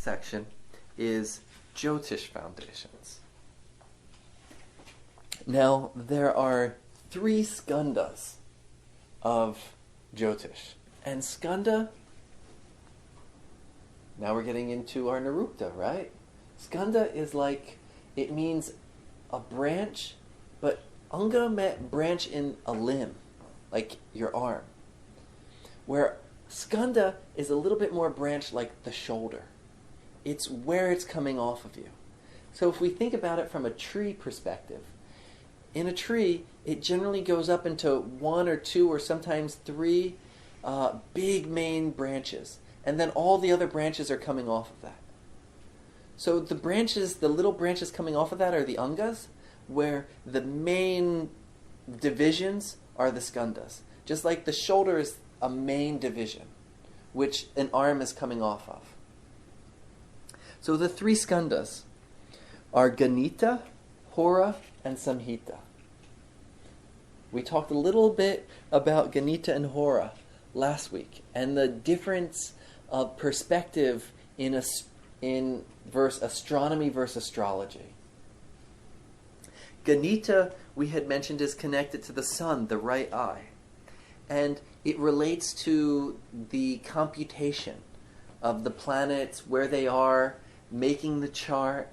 section is Jyotish foundations. Now, there are 3 skandhas of Jyotish. And skandha, now we're getting into our Nirukta, right? Skandha is like, it means a branch, but anga meant branch in a limb, like your arm. Where skandha is a little bit more branch like the shoulder. It's where it's coming off of you. So if we think about it from a tree perspective, in a tree, it generally goes up into 1 or 2 or sometimes 3 big main branches. And then all the other branches are coming off of that. So the branches, the little branches coming off of that are the angas, where the main divisions are the skandhas. Just like the shoulder is a main division, which an arm is coming off of. So the 3 skandhas are Ganita, Hora, and Samhita. We talked a little bit about Ganita and Hora last week, and the difference of perspective in astronomy versus astrology. Ganita, we had mentioned, is connected to the sun, the right eye. And it relates to the computation of the planets, where they are, making the chart.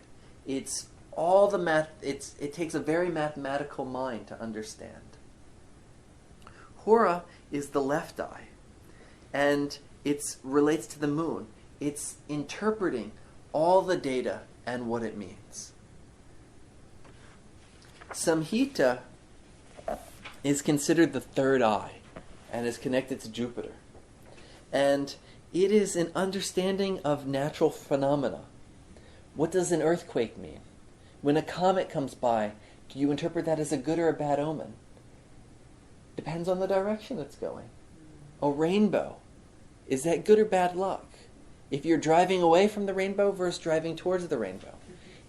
It's all the math. It takes a very mathematical mind to understand. Hora is the left eye, and it relates to the moon. It's interpreting all the data and what it means. Samhita is considered the third eye and is connected to Jupiter. And it is an understanding of natural phenomena. What does an earthquake mean? When a comet comes by, do you interpret that as a good or a bad omen? Depends on the direction it's going. A rainbow, is that good or bad luck? If you're driving away from the rainbow versus driving towards the rainbow.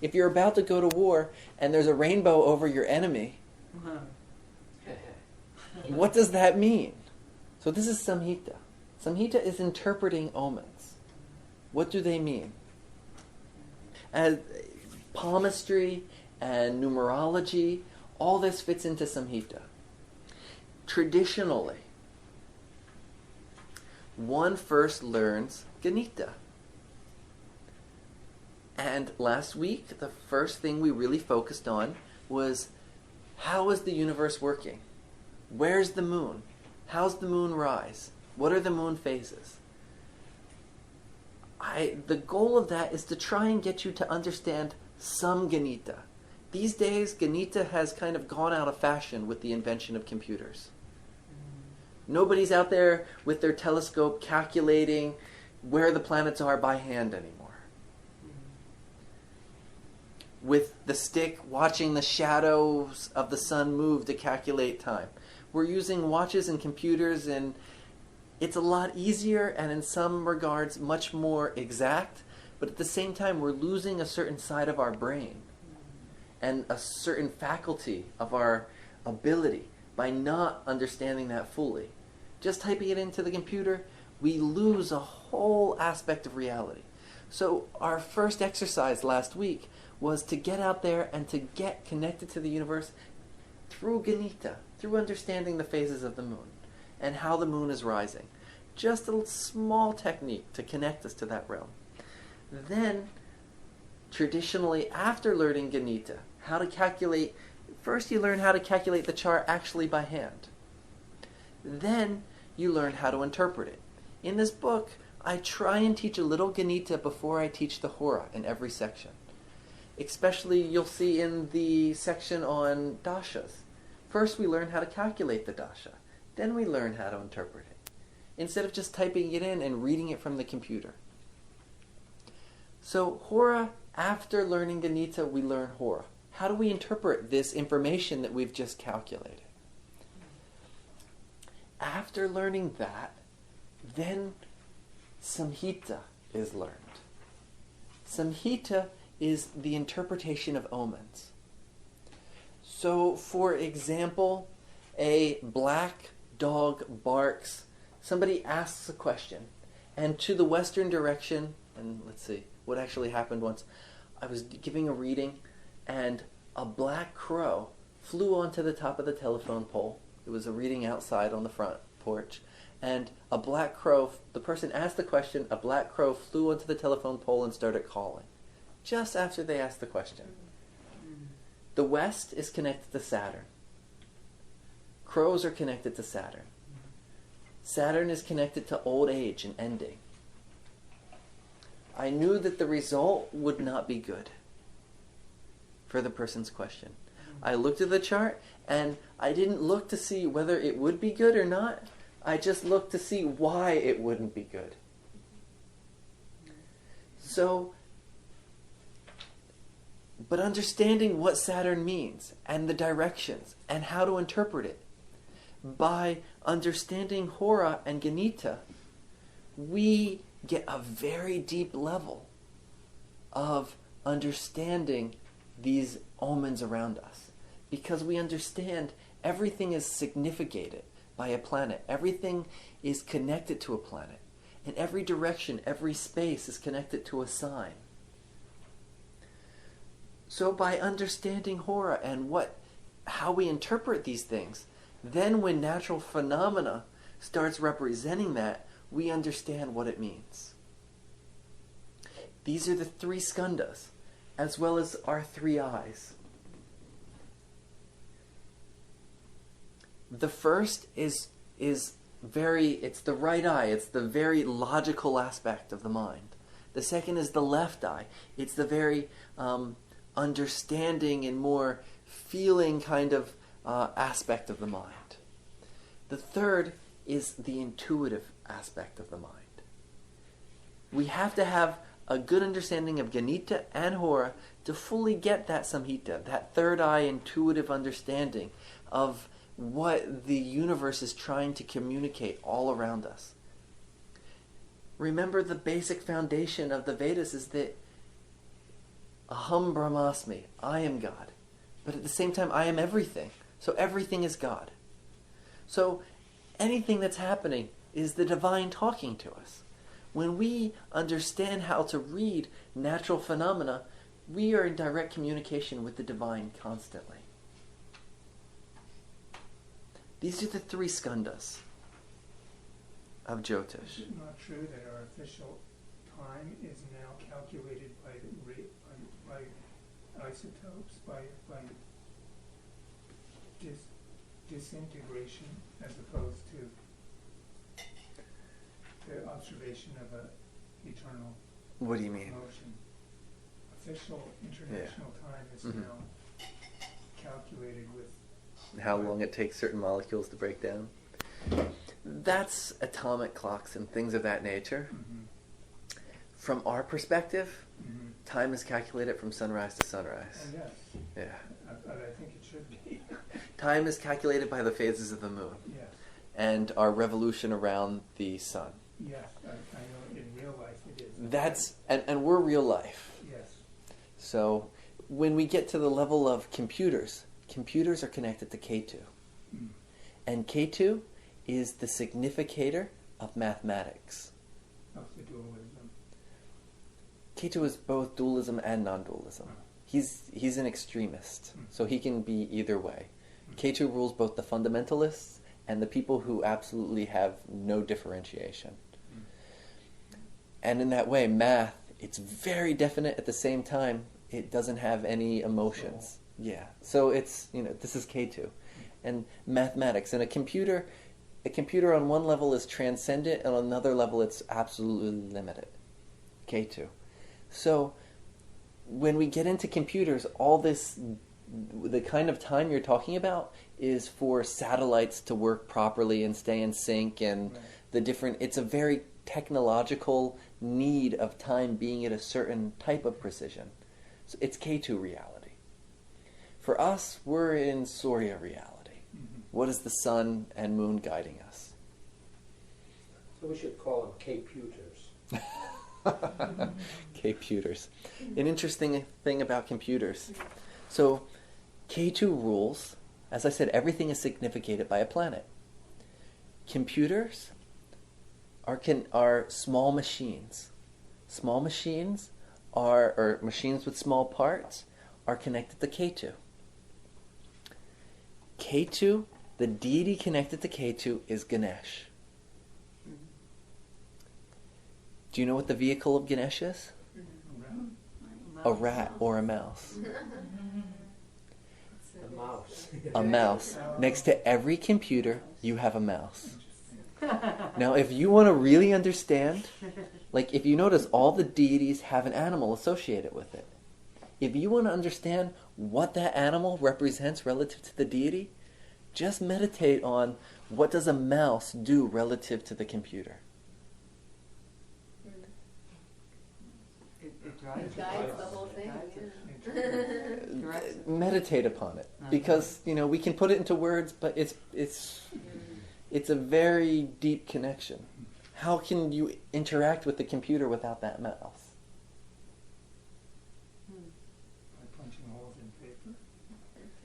If you're about to go to war and there's a rainbow over your enemy, what does that mean? So this is Samhita. Samhita is interpreting omens. What do they mean? As palmistry and numerology, all this fits into Samhita. Traditionally, one first learns Ganita. And last week, the first thing we really focused on was, how is the universe working? Where's the moon? How's the moon rise? What are the moon phases? The goal of that is to try and get you to understand some Ganita. These days, Ganita has kind of gone out of fashion with the invention of computers. Nobody's out there with their telescope calculating where the planets are by hand anymore. With the stick watching the shadows of the sun move to calculate time. We're using watches and computers, and it's a lot easier and in some regards much more exact, but at the same time we're losing a certain side of our brain and a certain faculty of our ability by not understanding that fully. Just typing it into the computer, we lose a whole aspect of reality. So our first exercise last week was to get out there and to get connected to the universe through Ganita, through understanding the phases of the moon and how the moon is rising. Just a small technique to connect us to that realm. Then, traditionally, after learning Ganita, how to calculate, first you learn how to calculate the chart actually by hand. Then you learn how to interpret it. In this book, I try and teach a little Ganita before I teach the Hora in every section. Especially, you'll see in the section on dashas. First we learn how to calculate the dasha. Then we learn how to interpret it. Instead of just typing it in and reading it from the computer. So Hora, after learning Ganita, we learn Hora. How do we interpret this information that we've just calculated? After learning that, then Samhita is learned. Samhita is the interpretation of omens. So, for example, a black dog barks. Somebody asks a question, and to the western direction, And let's see, what actually happened once. I was giving a reading, and a black crow flew onto the top of the telephone pole. It was a reading outside on the front porch. And a black crow, the person asked the question, a black crow flew onto the telephone pole and started calling. Just after they asked the question. The West is connected to Saturn. Crows are connected to Saturn. Saturn is connected to old age and ending. I knew that the result would not be good for the person's question. I looked at the chart, and I didn't look to see whether it would be good or not. I just looked to see why it wouldn't be good. So, but understanding what Saturn means, and the directions, and how to interpret it, by understanding Hora and Ganita, we get a very deep level of understanding these omens around us. Because we understand everything is significated by a planet. Everything is connected to a planet. And every direction, every space is connected to a sign. So by understanding Hora and how we interpret these things, then when natural phenomena starts representing that, we understand what it means. These are the 3 skandhas, as well as our 3 eyes. The first is it's the right eye, it's the very logical aspect of the mind. The second is the left eye. It's the very understanding and more feeling kind of aspect of the mind. The third is the intuitive aspect of the mind. We have to have a good understanding of Ganita and Hora to fully get that Samhita, that third eye intuitive understanding of what the universe is trying to communicate all around us. Remember, the basic foundation of the Vedas is that Aham Brahmasmi, I am God. But at the same time, I am everything. So everything is God. So anything that's happening is the divine talking to us. When we understand how to read natural phenomena, we are in direct communication with the divine constantly. These are the 3 skandhas of Jyotish. Is it not true that our official time is now calculated by isotopes, by disintegration, as opposed to the observation of an eternal What do you mean? motion? Official international time is now calculated with How long it takes certain molecules to break down? That's atomic clocks and things of that nature. Mm-hmm. From our perspective, time is calculated from sunrise to sunrise. Yes. Yeah. I think it should be. Time is calculated by the phases of the moon. Yes. And our revolution around the sun. Yes, I know in real life it is. That's and we're real life. Yes. So when we get to the level of computers are connected to K2. Mm. And K2 is the significator of mathematics. Of the dualism. K2 is both dualism and non-dualism. He's an extremist, so he can be either way. K2 rules both the fundamentalists and the people who absolutely have no differentiation. And in that way, math, it's very definite at the same time. It doesn't have any emotions. Yeah. So it's, this is K2. And mathematics. And a computer on one level is transcendent, and on another level it's absolutely limited. K2. So when we get into computers, all this, the kind of time you're talking about is for satellites to work properly and stay in sync, and it's a very technological need of time being at a certain type of precision. So it's K2 reality. For us, we're in Surya reality. Mm-hmm. What is the sun and moon guiding us? So we should call them K-puters. K-puters. An interesting thing about computers. So K2 rules, as I said, everything is significated by a planet. Computers are small machines. small machines or machines with small parts, are connected to Ketu. Ketu, the deity connected to Ketu, is Ganesh. Do you know what the vehicle of Ganesh is? A rat or a mouse. A mouse. A mouse. Next to every computer, you have a mouse. Now, if you want to really understand, like if you notice all the deities have an animal associated with it. If you want to understand what that animal represents relative to the deity, just meditate on what does a mouse do relative to the computer. It guides the whole thing. Yeah. Meditate upon it, because we can put it into words, but it's a very deep connection. How can you interact with the computer without that mouse? By punching holes in paper.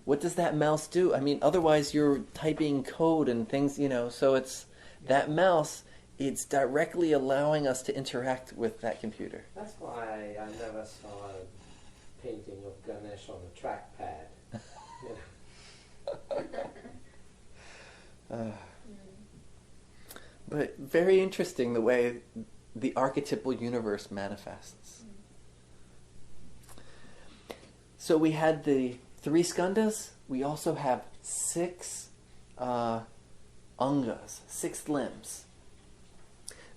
What does that mouse do? I mean, otherwise you're typing code and things, so it's that mouse. It's directly allowing us to interact with that computer. That's why I never saw a painting of Ganesh on a trackpad. But very interesting the way the archetypal universe manifests. So we had the 3 skandhas. We also have 6 angas, 6 limbs.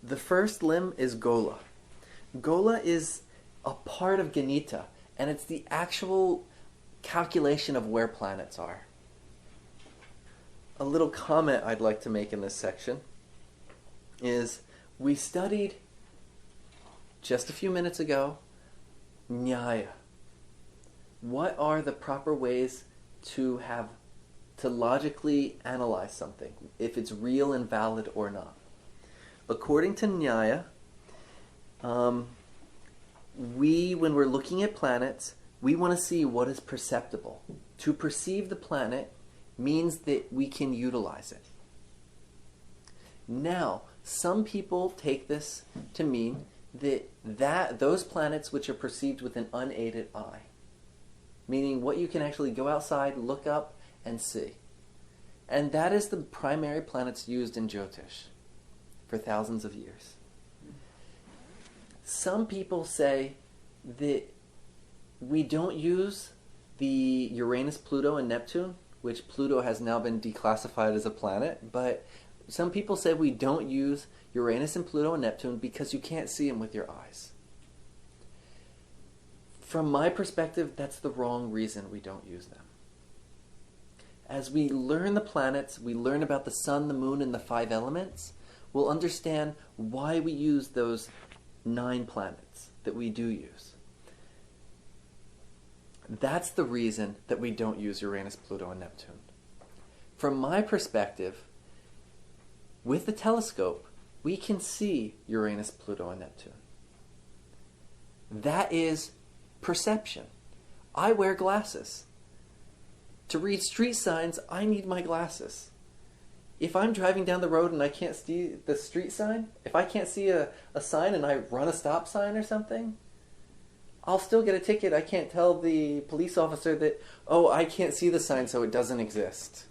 The first limb is Gola. Gola is a part of Ganita, and it's the actual calculation of where planets are. A little comment I'd like to make in this section is we studied just a few minutes ago Nyaya. What are the proper ways to logically analyze something, if it's real and valid or not? According to Nyaya, when we're looking at planets, we want to see what is perceptible. To perceive the planet means that we can utilize it. Now, some people take this to mean that those planets which are perceived with an unaided eye, meaning what you can actually go outside, look up, and see. And that is the primary planets used in Jyotish for thousands of years. Some people say that we don't use the Uranus, Pluto, and Neptune, which Pluto has now been declassified as a planet, but some people say we don't use Uranus and Pluto and Neptune because you can't see them with your eyes. From my perspective, that's the wrong reason we don't use them. As we learn the planets, we learn about the sun, the moon, and the 5 elements, we'll understand why we use those 9 planets that we do use. That's the reason that we don't use Uranus, Pluto, and Neptune. From my perspective, with the telescope, we can see Uranus, Pluto, and Neptune. That is perception. I wear glasses. To read street signs, I need my glasses. If I'm driving down the road and I can't see the street sign, if I can't see a sign and I run a stop sign or something, I'll still get a ticket. I can't tell the police officer that, I can't see the sign, so it doesn't exist.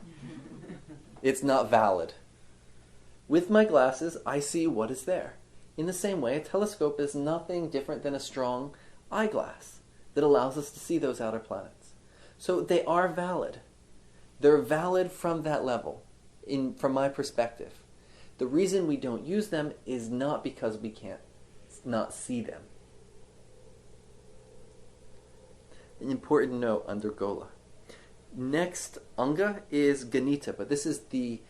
It's not valid. With my glasses, I see what is there. In the same way, a telescope is nothing different than a strong eyeglass that allows us to see those outer planets. So they are valid. They're valid from that level, from my perspective. The reason we don't use them is not because we can't not see them. An important note under Gola. Next Anga is Ganita, but this is the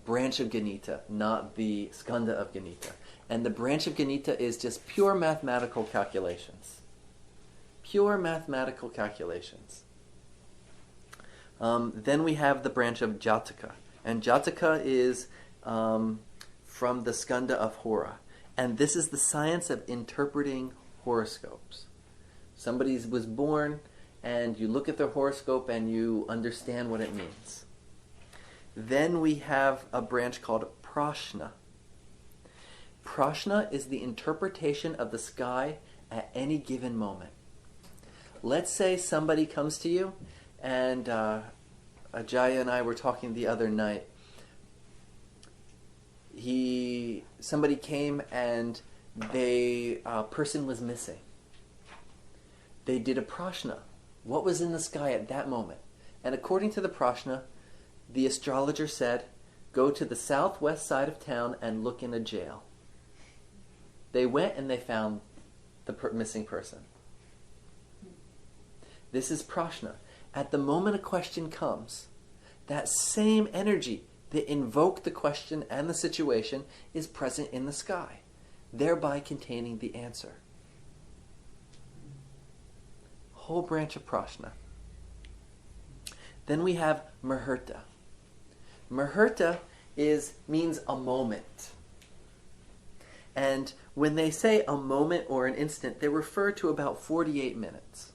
branch of Ganita, not the skandha of Ganita. And the branch of Ganita is just pure mathematical calculations. Pure mathematical calculations. Then we have the branch of Jataka. And Jataka is from the skandha of Hora. And this is the science of interpreting horoscopes. Somebody was born, and you look at their horoscope and you understand what it means. Then we have a branch called Prashna. Prashna is the interpretation of the sky at any given moment. Let's say somebody comes to you, and Ajaya and I were talking the other night. Somebody came and a person was missing. They did a prashna. What was in the sky at that moment? And according to the prashna, the astrologer said, go to the southwest side of town and look in a jail. They went and they found the missing person. This is prashna. At the moment a question comes, that same energy that invoked the question and the situation is present in the sky, thereby containing the answer. Whole branch of prashna. Then we have muhurta. Muhurta means a moment. And when they say a moment or an instant, they refer to about 48 minutes.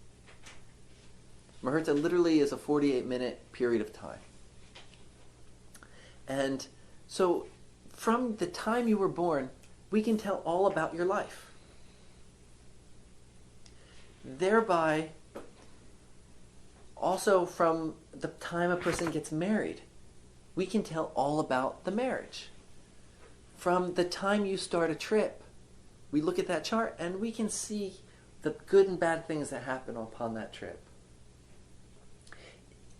Muhurta literally is a 48-minute period of time. And so from the time you were born, we can tell all about your life. Thereby, also from the time a person gets married, we can tell all about the marriage. From the time you start a trip, we look at that chart and we can see the good and bad things that happen upon that trip.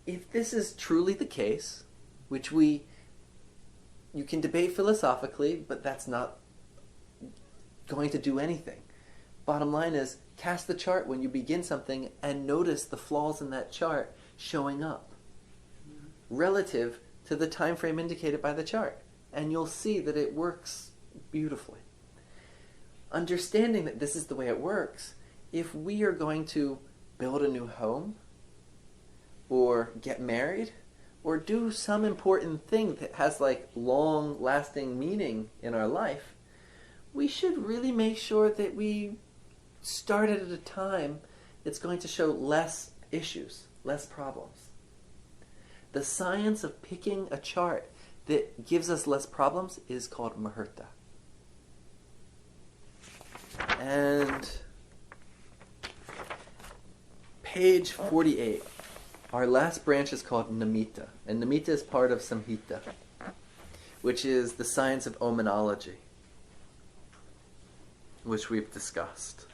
If this is truly the case, which you can debate philosophically, but that's not going to do anything. Bottom line is, cast the chart when you begin something and notice the flaws in that chart showing up relative to the time frame indicated by the chart. And you'll see that it works beautifully. Understanding that this is the way it works, if we are going to build a new home, or get married, or do some important thing that has long-lasting meaning in our life, we should really make sure that we start it at a time that's going to show less issues, less problems. The science of picking a chart that gives us less problems is called muhurta. And page 48. Our last branch is called Nimitta, and Nimitta is part of Samhita, which is the science of omenology, which we've discussed.